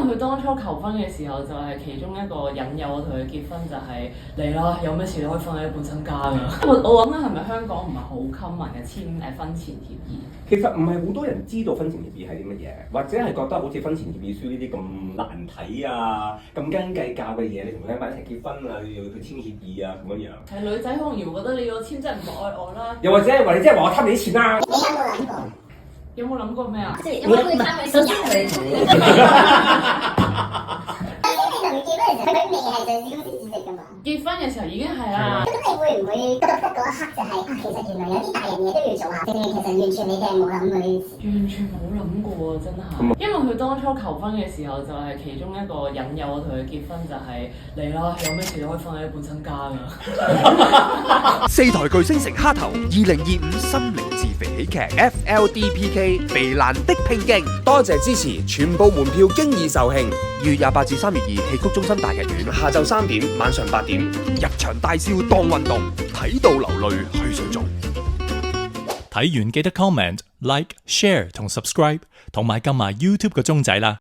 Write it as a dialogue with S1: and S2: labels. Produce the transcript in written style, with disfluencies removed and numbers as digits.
S1: 佢當初求婚嘅時候，就係其中一個引誘我同佢結婚，就係嚟啦，有咩事你可以放喺本身家㗎。我諗緊係咪香港唔係好 common 嘅簽婚前協議？
S2: 其實唔係好多人知道婚前協議係啲乜嘢，或者係覺得好似婚前協議書呢啲咁難睇啊、咁斤計較嘅嘢，你同佢喺埋一齊結婚啊，要去簽協議啊咁樣樣。
S1: 係女仔可能會覺得你要簽真係唔愛我啦。
S2: 又或者係話你即係話我貪你啲錢啦。
S3: 你有冇諗過？
S1: 有冇諗過咩啊？
S3: 有冇會貪佢錢佢？你同佢結婚嘅時候，佢未係上市公司主席㗎嘛？
S1: 結婚嘅時候已經係啦。
S3: 咁你會唔會覺得嗰一刻就係其實原來有啲大人嘢都要做下？定係其實完全你哋係冇諗過呢啲事？
S1: 完全冇諗過真係。因為佢當初求婚嘅時候，就係其中一個引誘我同佢結婚，就係嚟啦，有咩事你可以放喺本身家㗎。
S4: 四台巨星成蝦頭，2025心靈自肥喜劇 FLDPK 肥蘭的拼勁，多謝支持，全部門票經已售罄。2月28至3月2，戲曲中心大劇院，下晝3點，晚上8點，入場大笑當運動，睇到流淚去水腫。
S5: 睇完記得 comment、like、share 同 subscribe， 同埋撳埋 YouTube 個鐘仔啦。